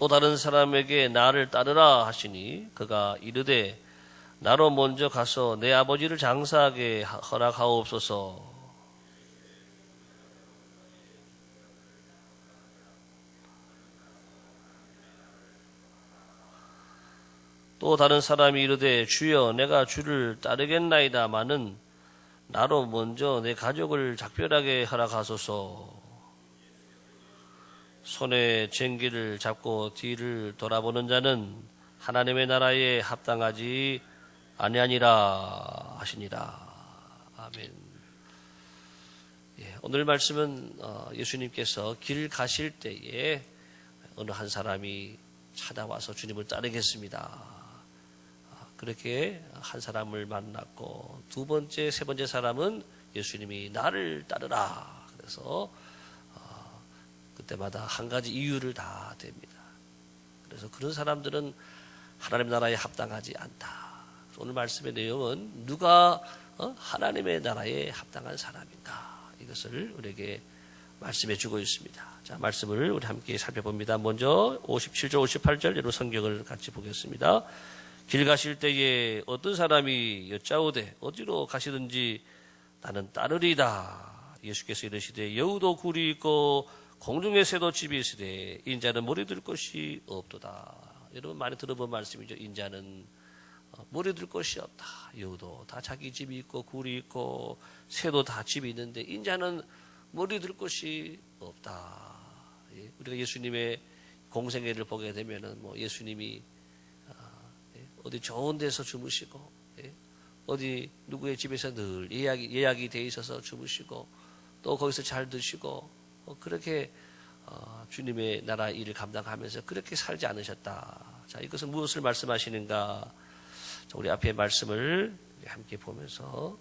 또 다른 사람에게 나를 따르라 하시니 그가 이르되 나로 먼저 가서 내 아버지를 장사하게 허락하옵소서. 또 다른 사람이 이르되 주여 내가 주를 따르겠나이다마는 나로 먼저 내 가족을 작별하게 허락하소서. 손에 쟁기를 잡고 뒤를 돌아보는 자는 하나님의 나라에 합당하지 아니하니라 하시니라. 아멘. 오늘 말씀은 예수님께서 길 가실 때에 어느 한 사람이 찾아와서 주님을 따르겠습니다. 그렇게 한 사람을 만났고 두 번째, 세 번째 사람은 예수님이 나를 따르라. 그래서 그때마다 한 가지 이유를 다 댑니다. 그래서 그런 사람들은 하나님 나라에 합당하지 않다. 오늘 말씀의 내용은 누가 하나님의 나라에 합당한 사람인가, 이것을 우리에게 말씀해 주고 있습니다. 자, 말씀을 우리 함께 살펴봅니다. 먼저 57절, 58절 여러 성경을 같이 보겠습니다. 길 가실 때에 어떤 사람이 여짜오되 어디로 가시든지 나는 따르리다. 예수께서 이르시되 여우도 굴이 있고 공중의 새도 집이 있으되 인자는 머리 들 것이 없도다. 여러분 많이 들어본 말씀이죠. 인자는 머리 들 것이 없다. 여우도 다 자기 집이 있고 굴이 있고 새도 다 집이 있는데 인자는 머리 들 것이 없다. 우리가 예수님의 공생애를 보게 되면은 예수님이 어디 좋은 데서 주무시고, 어디 누구의 집에서 늘 예약이 돼 있어서 주무시고, 또 거기서 잘 드시고, 그렇게 주님의 나라 일을 감당하면서 그렇게 살지 않으셨다. 자, 이것은 무엇을 말씀하시는가? 자, 우리 앞에 말씀을 함께 보면서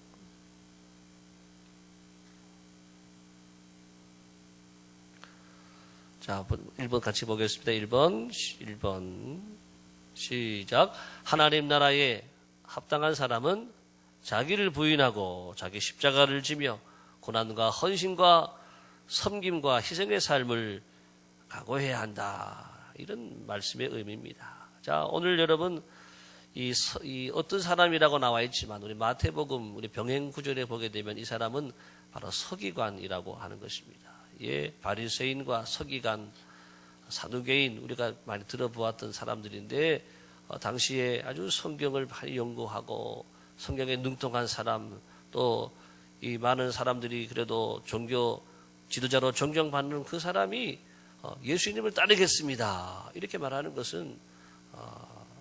자, 1번 같이 보겠습니다. 1번 시작. 하나님 나라에 합당한 사람은 자기를 부인하고 자기 십자가를 지며 고난과 헌신과 섬김과 희생의 삶을 각오해야 한다. 이런 말씀의 의미입니다. 자, 오늘 여러분 이 어떤 사람이라고 나와 있지만 우리 마태복음 우리 병행 구절에 보게 되면 이 사람은 바로 서기관이라고 하는 것입니다. 바리새인과 서기관, 사두개인, 우리가 많이 들어보았던 사람들인데 당시에 아주 성경을 많이 연구하고 성경에 능통한 사람, 또 이 많은 사람들이 그래도 종교 지도자로 존경받는 그 사람이 예수님을 따르겠습니다. 이렇게 말하는 것은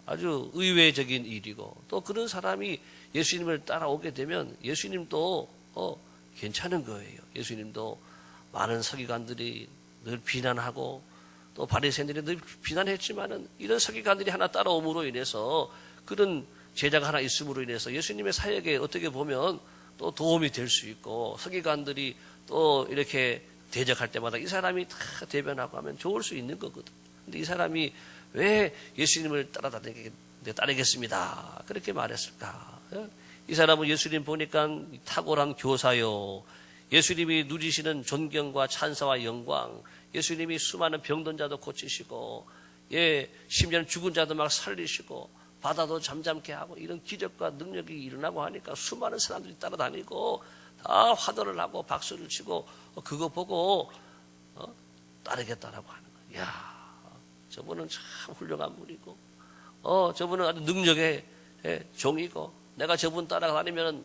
아주 의외적인 일이고, 또 그런 사람이 예수님을 따라오게 되면 예수님도 괜찮은 거예요. 예수님도 많은 서기관들이 늘 비난하고 또 바리새인들이 늘 비난했지만은 이런 서기관들이 하나 따라옴으로 인해서 그런 제자가 하나 있음으로 인해서 예수님의 사역에 어떻게 보면 또 도움이 될 수 있고, 서기관들이 또 이렇게 대적할 때마다 이 사람이 다 대변하고 하면 좋을 수 있는 거거든. 근데 이 사람이 왜 예수님을 따르겠습니다 그렇게 말했을까? 이 사람은 예수님 보니까 탁월한 교사요, 예수님이 누리시는 존경과 찬사와 영광, 예수님이 수많은 병든 자도 고치시고, 심지어는 죽은 자도 막 살리시고, 바다도 잠잠케 하고, 이런 기적과 능력이 일어나고 하니까 수많은 사람들이 따라다니고 다 화도를 하고 박수를 치고 그거 보고 따르겠다라고 하는 거야. 야, 저분은 참 훌륭한 분이고, 저분은 아주 능력의 종이고, 내가 저분 따라다니면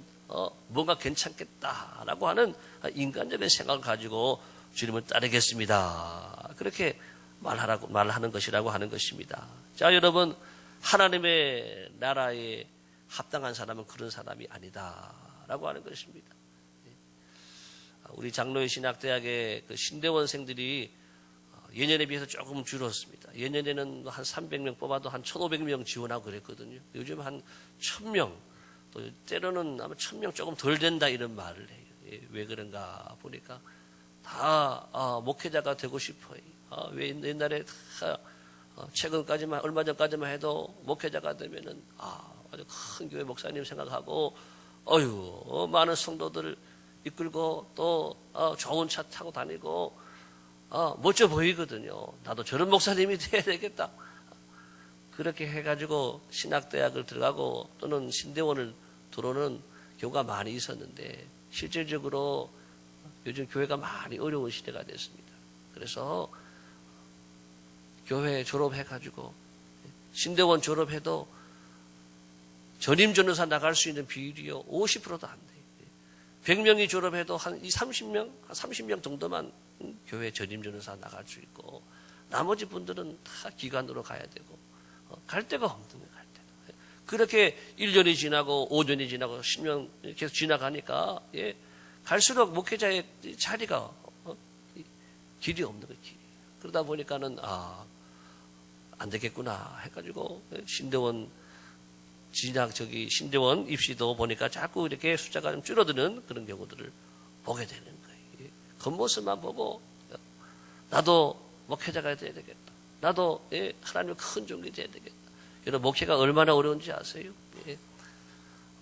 뭔가 괜찮겠다라고 하는 인간적인 생각을 가지고 주님을 따르겠습니다. 그렇게 말하는 것이라고 하는 것입니다. 자, 여러분, 하나님의 나라에 합당한 사람은 그런 사람이 아니다라고 하는 것입니다. 우리 장로의 신학대학의 그 신대원생들이 예년에 비해서 조금 줄었습니다. 예년에는 한 300명 뽑아도 한 1,500명 지원하고 그랬거든요. 요즘 한 1,000명, 또 때로는 아마 1,000명 조금 덜 된다 이런 말을 해요. 왜 그런가 보니까 다 목회자가 되고 싶어요. 왜 옛날에 다 최근까지만, 얼마 전까지만 해도 목회자가 되면은 아주 큰 교회 목사님 생각하고 많은 성도들 이끌고 또 좋은 차 타고 다니고 멋져 보이거든요. 나도 저런 목사님이 돼야 되겠다. 그렇게 해가지고 신학대학을 들어가고 또는 신대원을 들어오는 경우가 많이 있었는데 실질적으로 요즘 교회가 많이 어려운 시대가 됐습니다. 그래서 교회 졸업해가지고 신대원 졸업해도 전임 전도사 나갈 수 있는 비율이요 50%도 안 돼요. 100명이 졸업해도 한 30명 정도만 교회 전임 전도사 나갈 수 있고 나머지 분들은 다 기관으로 가야 되고 갈 데가 없는 거예요. 갈 데가. 그렇게 1년이 지나고 5년이 지나고 10년 계속 지나가니까 갈수록 목회자의 자리가 길이 없는 거예요. 길이. 그러다 보니까는 안 되겠구나 해가지고 신대원 신대원 입시도 보니까 자꾸 이렇게 숫자가 좀 줄어드는 그런 경우들을 보게 되는 거예요. 겉모습만 보고 나도 목회자가 돼야 되겠다. 나도 하나님의 큰 종이 돼야 되겠다. 여러분 목회가 얼마나 어려운지 아세요?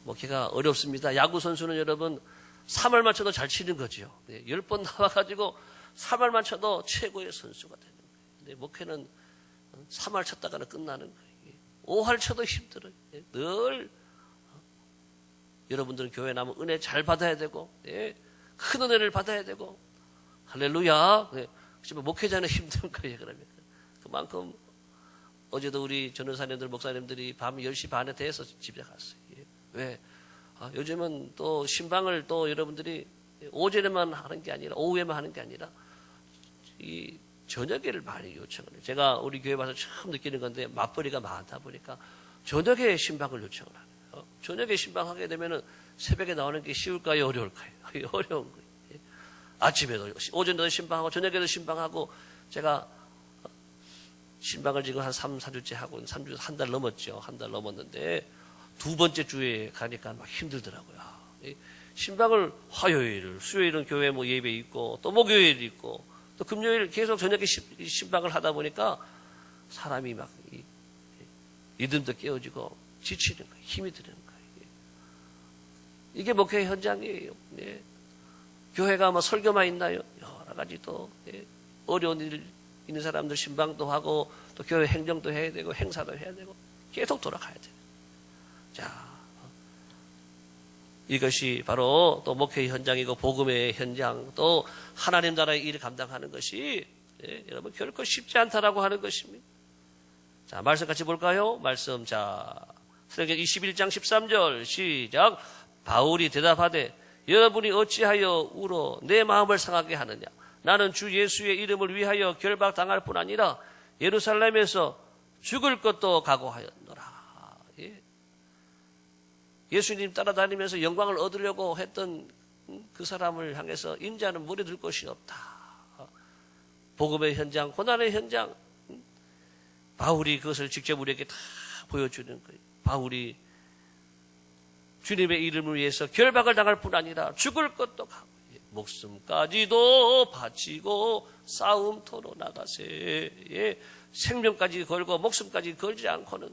목회가 어렵습니다. 야구 선수는 여러분 3할만 쳐도 잘 치는 거죠. 10번 나와가지고 3할만 쳐도 최고의 선수가 되는 거예요. 근데 목회는 3할 쳤다가는 끝나는 거예요. 5할 쳐도 힘들어요. 늘 여러분들은 교회 나면 은혜 잘 받아야 되고 큰 은혜를 받아야 되고 할렐루야. 하지만 목회자는 힘든 거예요. 그러면 그만큼 어제도 우리 전도사님들 목사님들이 밤 10시 반에 돼서 집에 갔어요. 왜? 요즘은 또 신방을 또 여러분들이 오전에만 하는 게 아니라 오후에만 하는 게 아니라 이 저녁에를 많이 요청을 해요. 제가 우리 교회 와서 처음 느끼는 건데 맞벌이가 많다 보니까 저녁에 신방을 요청을 하네요. 저녁에 신방하게 되면은 새벽에 나오는 게 쉬울까요? 어려울까요? 어려운 거예요. 아침에도 오전에도 신방하고 저녁에도 신방하고 제가 신방을 지금 한 4주째 하고 3주 한 달 넘었죠. 한 달 넘었는데 두 번째 주에 가니까 막 힘들더라고요. 신방을 화요일, 수요일은 교회 뭐 예배 있고 또 목요일 있고 또 금요일 계속 저녁에 신방을 하다 보니까 사람이 막 리듬도 깨어지고 지치는 거예요. 힘이 드는 거예요. 이게 목회 현장이에요. 교회가 뭐 설교만 있나요? 여러 가지 또 어려운 일 있는 사람들 신방도 하고 또 교회 행정도 해야 되고 행사도 해야 되고 계속 돌아가야 돼요. 자, 이것이 바로 또 목회 현장이고 복음의 현장 또 하나님 나라의 일을 감당하는 것이 여러분 결코 쉽지 않다라고 하는 것입니다. 자, 말씀 같이 볼까요? 말씀 자, 사도행전 21장 13절 시작. 바울이 대답하되 여러분이 어찌하여 울어 내 마음을 상하게 하느냐. 나는 주 예수의 이름을 위하여 결박당할 뿐 아니라 예루살렘에서 죽을 것도 각오하였노라. 예수님 따라다니면서 영광을 얻으려고 했던 그 사람을 향해서 인자는 물에 곳이 없다. 복음의 현장, 고난의 현장, 바울이 그것을 직접 우리에게 다 보여주는 거예요. 바울이 주님의 이름을 위해서 결박을 당할 뿐 아니라 죽을 것도 각오. 목숨까지도 바치고 싸움터로 나가세. 생명까지 걸고 목숨까지 걸지 않고는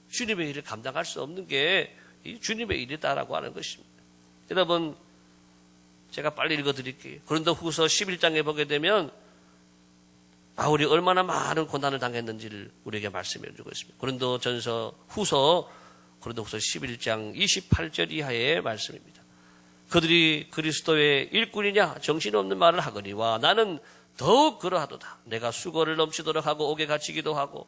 주님의 일을 감당할 수 없는 게 이 주님의 일이다라고 하는 것입니다. 여러분, 제가 빨리 읽어드릴게요. 고린도후서 11장에 보게 되면 바울이 얼마나 많은 고난을 당했는지를 우리에게 말씀해 주고 있습니다. 고린도후서 11장 28절 이하의 말씀입니다. 그들이 그리스도의 일꾼이냐 정신없는 말을 하거니와 나는 더욱 그러하도다. 내가 수고를 넘치도록 하고 옥에 갇히기도 하고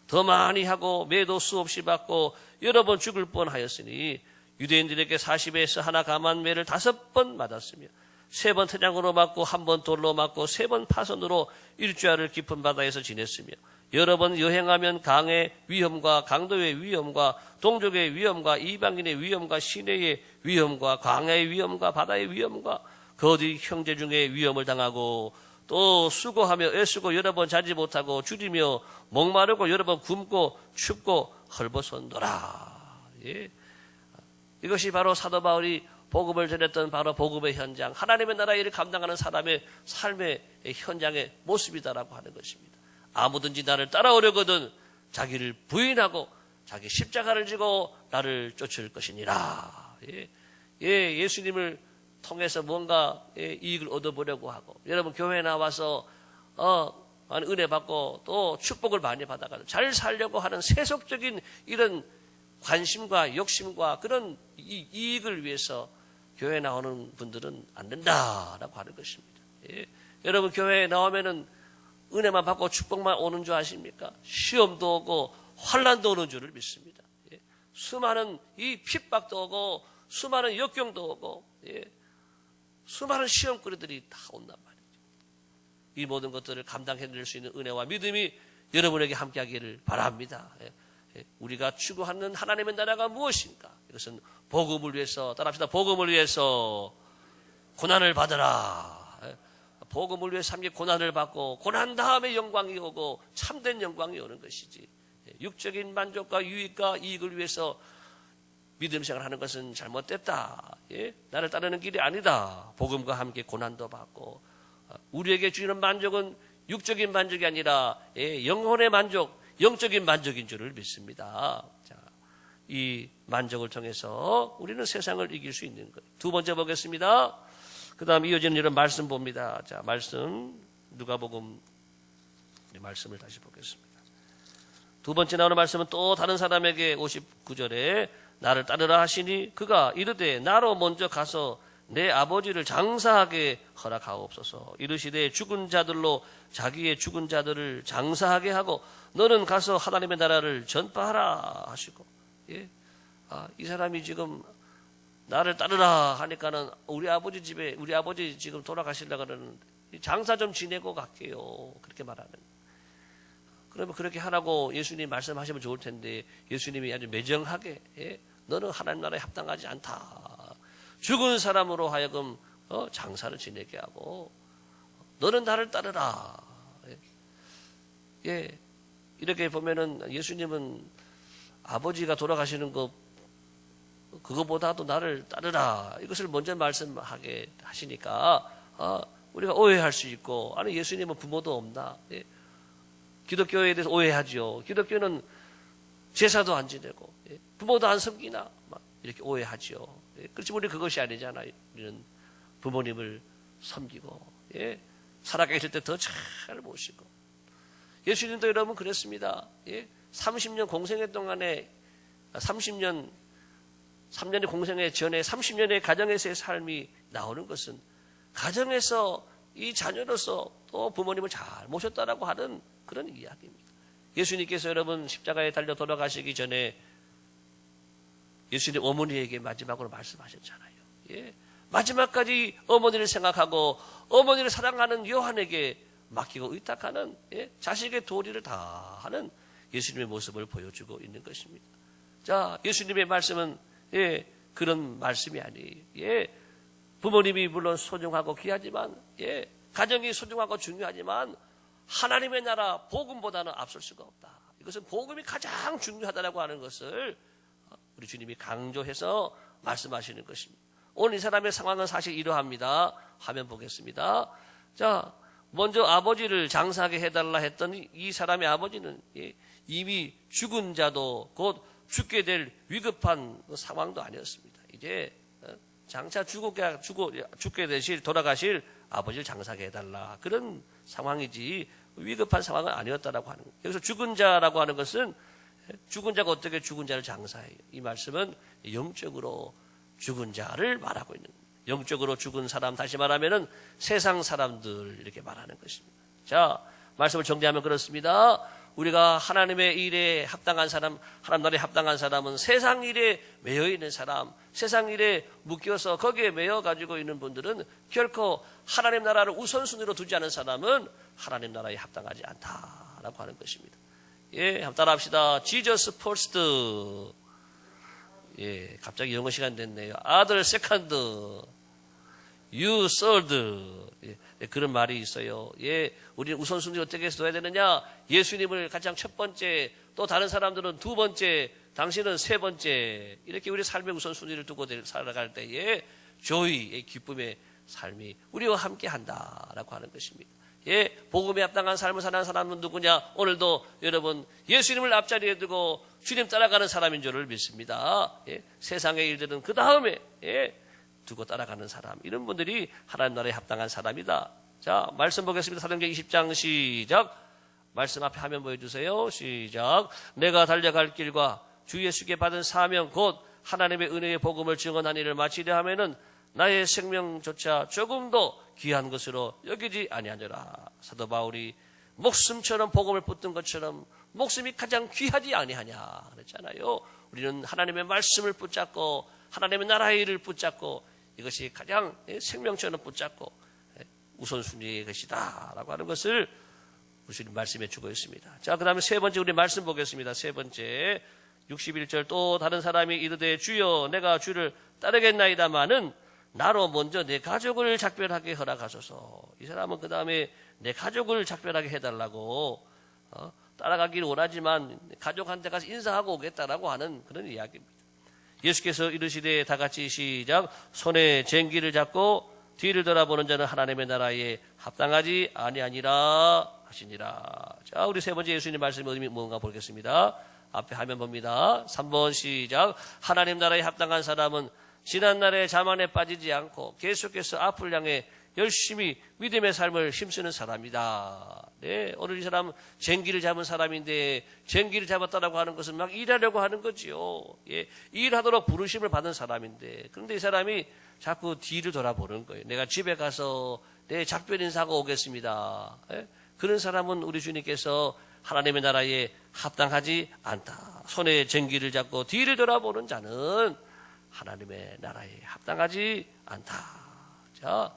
더 많이 하고 매도 수없이 받고 여러 번 죽을 뻔하였으니 유대인들에게 40에서 하나 감한 매를 5번 맞았으며 3번 태장으로 맞고 1번 돌로 맞고 3번 파선으로 일주일을 깊은 바다에서 지냈으며 여러 번 여행하면 강의 위험과 강도의 위험과 동족의 위험과 이방인의 위험과 시내의 위험과 광야의 위험과 바다의 위험과 거디 형제 중에 위험을 당하고 또 수고하며 애쓰고 여러 번 자지 못하고 줄이며 목마르고 여러 번 굶고 춥고 헐벗었노라. 예. 이것이 바로 사도 바울이 복음을 전했던 바로 복음의 현장, 하나님의 나라의 일을 감당하는 사람의 삶의 현장의 모습이다라고 하는 것입니다. 아무든지 나를 따라오려거든 자기를 부인하고 자기 십자가를 지고 나를 쫓을 것이니라. 예수님을 통해서 뭔가 이익을 얻어보려고 하고 여러분 교회에 나와서 은혜 받고 또 축복을 많이 받아가지고 잘 살려고 하는 세속적인 이런 관심과 욕심과 그런 이익을 위해서 교회에 나오는 분들은 안 된다라고 하는 것입니다. 예. 여러분 교회에 나오면은 은혜만 받고 축복만 오는 줄 아십니까? 시험도 오고 환난도 오는 줄을 믿습니다. 예. 수많은 이 핍박도 오고 수많은 역경도 오고 예. 수많은 시험거리들이 다 온단 말이죠. 이 모든 것들을 감당해낼 수 있는 은혜와 믿음이 여러분에게 함께하기를 바랍니다. 예. 우리가 추구하는 하나님의 나라가 무엇인가? 이것은 복음을 위해서, 따라합시다. 복음을 위해서 고난을 받으라. 복음을 위해서 함께 고난을 받고 고난 다음에 영광이 오고 참된 영광이 오는 것이지. 육적인 만족과 유익과 이익을 위해서 믿음 생활하는 것은 잘못됐다. 예? 나를 따르는 길이 아니다. 복음과 함께 고난도 받고 우리에게 주는 만족은 육적인 만족이 아니라 영혼의 만족, 영적인 만족인 줄을 믿습니다. 자, 이 만족을 통해서 우리는 세상을 이길 수 있는 거예요. 두 번째 보겠습니다. 그 다음 이어지는 이런 말씀 봅니다. 자, 말씀 누가복음 말씀을 다시 보겠습니다. 두 번째 나오는 말씀은 또 다른 사람에게 59절에 나를 따르라 하시니 그가 이르되 나로 먼저 가서 내 아버지를 장사하게 허락하옵소서. 이르시되 죽은 자들로 자기의 죽은 자들을 장사하게 하고 너는 가서 하나님의 나라를 전파하라 하시고. 예? 이 사람이 지금 나를 따르라 하니까는 우리 아버지 집에 우리 아버지 지금 돌아가시려고 하는 장사 좀 지내고 갈게요. 그렇게 말하는. 그러면 그렇게 하라고 예수님 말씀하시면 좋을 텐데 예수님이 아주 매정하게 예? 너는 하나님 나라에 합당하지 않다. 죽은 사람으로 하여금 장사를 지내게 하고 너는 나를 따르라. 예, 이렇게 보면은 예수님은 아버지가 돌아가시는 것 그거보다도 나를 따르라 이것을 먼저 말씀하게 하시니까 우리가 오해할 수 있고 아니 예수님은 부모도 없나? 예. 기독교에 대해서 오해하죠. 기독교는 제사도 안 지내고 예. 부모도 안 섬기나 막 이렇게 오해하죠. 예. 그렇지만 우리 그것이 아니잖아요. 우리는 부모님을 섬기고 예. 살아계실 때 더 잘 모시고 예수님도 여러분 그랬습니다. 예. 30년 공생애 동안에 3년의 공생애 전에 30년의 가정에서의 삶이 나오는 것은 가정에서 이 자녀로서 또 부모님을 잘 모셨다라고 하는 그런 이야기입니다. 예수님께서 여러분 십자가에 달려 돌아가시기 전에 예수님 어머니에게 마지막으로 말씀하셨잖아요. 예. 마지막까지 어머니를 생각하고 어머니를 사랑하는 요한에게 맡기고 의탁하는 예. 자식의 도리를 다하는 예수님의 모습을 보여주고 있는 것입니다. 자, 예수님의 말씀은 예, 그런 말씀이 아니에요. 예, 부모님이 물론 소중하고 귀하지만 예, 가정이 소중하고 중요하지만 하나님의 나라 복음보다는 앞설 수가 없다. 이것은 복음이 가장 중요하다라고 하는 것을 우리 주님이 강조해서 말씀하시는 것입니다. 오늘 이 사람의 상황은 사실 이러합니다. 화면 보겠습니다. 자, 먼저 아버지를 장사하게 해달라 했던 이 사람의 아버지는 예, 이미 죽은 자도 곧 죽게 될 위급한 상황도 아니었습니다. 이제 장차 죽게 되실 돌아가실 아버지를 장사하게 해달라 그런 상황이지 위급한 상황은 아니었다라고 하는 거예요. 여기서 죽은 자라고 하는 것은 죽은 자가 어떻게 죽은 자를 장사해요? 이 말씀은 영적으로 죽은 자를 말하고 있는 거예요. 영적으로 죽은 사람 다시 말하면은 세상 사람들 이렇게 말하는 것입니다. 자, 말씀을 정리하면 그렇습니다. 우리가 하나님의 일에 합당한 사람, 하나님 나라에 합당한 사람은 세상 일에 매여 있는 사람, 세상 일에 묶여서 거기에 매여 가지고 있는 분들은 결코 하나님 나라를 우선순위로 두지 않은 사람은 하나님 나라에 합당하지 않다라고 하는 것입니다. 예, 한번 따라합시다. Jesus first. 예, 갑자기 영어 시간 됐네요. Other second. You third. 예, 그런 말이 있어요. 예, 우리는 우선순위 어떻게 해서 둬야 되느냐? 예수님을 가장 첫 번째, 또 다른 사람들은 두 번째, 당신은 세 번째. 이렇게 우리 삶의 우선순위를 두고 살아갈 때에 조의, 기쁨의 삶이 우리와 함께 한다라고 하는 것입니다. 예, 복음에 합당한 삶을 사는 사람은 누구냐? 오늘도 여러분 예수님을 앞자리에 두고 주님 따라가는 사람인 줄을 믿습니다. 예, 세상의 일들은 그 다음에 예, 두고 따라가는 사람, 이런 분들이 하나님 나라에 합당한 사람이다. 자, 말씀 보겠습니다. 사도행전 20장 시작. 말씀 앞에 화면 보여주세요. 시작. 내가 달려갈 길과 주 예수께 받은 사명 곧 하나님의 은혜의 복음을 증언한 일을 마치려 하면은 나의 생명조차 조금도 귀한 것으로 여기지 아니하노라. 사도 바울이 목숨처럼 복음을 붙든 것처럼 목숨이 가장 귀하지 아니하냐 그랬잖아요. 우리는 하나님의 말씀을 붙잡고 하나님의 나라의 일을 붙잡고 이것이 가장 생명처럼 붙잡고 우선순위의 것이다 라고 하는 것을 우리 말씀해 주고 있습니다. 자, 그 다음에 세 번째 우리 말씀 보겠습니다. 세 번째 61절 또 다른 사람이 이르되 주여 내가 주를 따르겠나이다마는 나로 먼저 내 가족을 작별하게 허락하소서. 이 사람은 그 다음에 내 가족을 작별하게 해달라고 따라가기를 원하지만 가족한테 가서 인사하고 오겠다라고 하는 그런 이야기입니다. 예수께서 이르시되 다 같이 시작. 손에 쟁기를 잡고 뒤를 돌아보는 자는 하나님의 나라에 합당하지 아니하니라 하시니라. 자, 우리 세 번째 예수님 말씀의 의미 뭔가 보겠습니다. 앞에 화면 봅니다. 3번 시작. 하나님 나라에 합당한 사람은 지난날의 자만에 빠지지 않고 계속해서 앞을 향해 열심히 믿음의 삶을 힘쓰는 사람이다. 네, 오늘 이 사람 쟁기를 잡은 사람인데 쟁기를 잡았다라고 하는 것은 막 일하려고 하는 거지요. 예, 일하도록 부르심을 받은 사람인데 그런데 이 사람이 자꾸 뒤를 돌아보는 거예요. 내가 집에 가서 내 작별 인사하고 오겠습니다. 예? 그런 사람은 우리 주님께서 하나님의 나라에 합당하지 않다. 손에 쟁기를 잡고 뒤를 돌아보는 자는 하나님의 나라에 합당하지 않다. 자,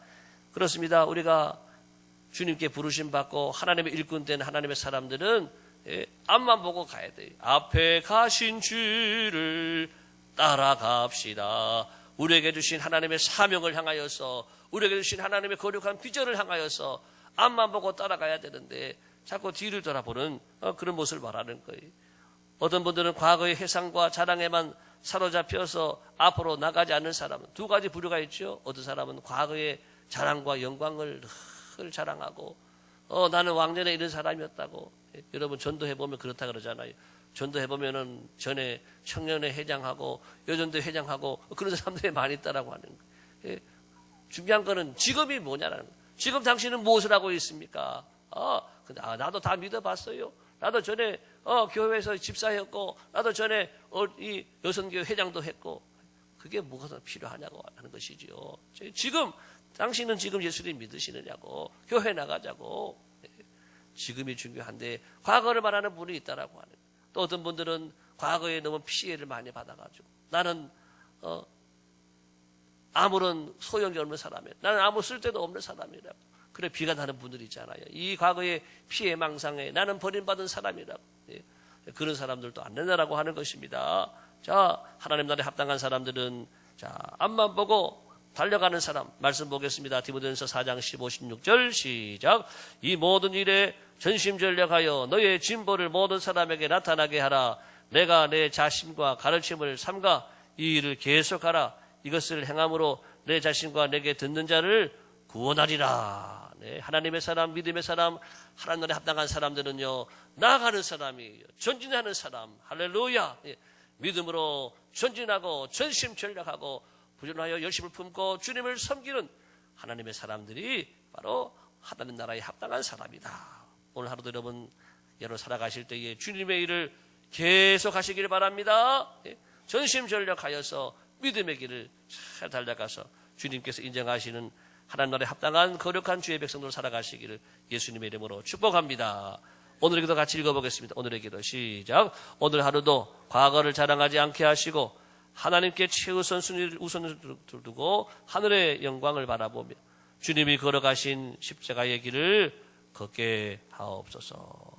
그렇습니다. 우리가 주님께 부르심 받고 하나님의 일꾼 된 하나님의 사람들은 앞만 보고 가야 돼요. 앞에 가신 주를 따라갑시다. 우리에게 주신 하나님의 사명을 향하여서 우리에게 주신 하나님의 거룩한 비전을 향하여서 앞만 보고 따라가야 되는데 자꾸 뒤를 돌아보는 그런 모습을 말하는 거예요. 어떤 분들은 과거의 회상과 자랑에만 사로잡혀서 앞으로 나가지 않는 사람은 두 가지 부류가 있죠. 어떤 사람은 과거의 자랑과 영광을 늘 자랑하고 나는 왕년에 이런 사람이었다고. 여러분 전도해보면 그렇다 그러잖아요. 전도해보면은 전에 청년회 회장하고 여전도 회장하고 그런 사람들이 많이 있다라고 하는 거예요. 중요한 거는 지금이 뭐냐라는 거예요. 지금 당신은 무엇을 하고 있습니까? 근데 나도 다 믿어봤어요. 나도 전에 교회에서 집사였고 나도 전에 이 여성교회 회장도 했고 그게 뭐가 필요하냐고 하는 것이죠. 지금 당신은 지금 예수님 믿으시느냐고 교회 나가자고. 지금이 중요한데 과거를 말하는 분이 있다라고 하는 거예요. 또 어떤 분들은 과거에 너무 피해를 많이 받아가지고 나는 아무런 소용이 없는 사람이야. 나는 아무 쓸데도 없는 사람이라고. 그래 비관하는 분들이 있잖아요. 이 과거의 피해 망상에 나는 버림받은 사람이라고. 그런 사람들도 안 된다라고 하는 것입니다. 자, 하나님 나라에 합당한 사람들은 자 앞만 보고 달려가는 사람 말씀 보겠습니다. 디모데전서 4장 15, 16절 시작. 이 모든 일에 전심전력하여 너의 진보를 모든 사람에게 나타나게 하라. 내가 내 자신과 가르침을 삼가 이 일을 계속하라. 이것을 행함으로 내 자신과 내게 듣는 자를 구원하리라. 네, 하나님의 사람, 믿음의 사람, 하나님 나라에 합당한 사람들은요 나아가는 사람이에요. 전진하는 사람. 할렐루야. 예, 믿음으로 전진하고 전심전력하고 부전하여 열심을 품고 주님을 섬기는 하나님의 사람들이 바로 하나님 나라에 합당한 사람이다. 오늘 하루도 여러분 살아가실 때에 주님의 일을 계속 하시기를 바랍니다. 전심전력하여서 믿음의 길을 잘 달려가서 주님께서 인정하시는 하나님 나라에 합당한 거룩한 주의 백성으로 살아가시기를 예수님의 이름으로 축복합니다. 오늘의 기도 같이 읽어보겠습니다. 오늘의 기도 시작. 오늘 하루도 과거를 자랑하지 않게 하시고 하나님께 최우선 순위를 우선을 두고 하늘의 영광을 바라보며 주님이 걸어가신 십자가의 길을 걷게 하옵소서.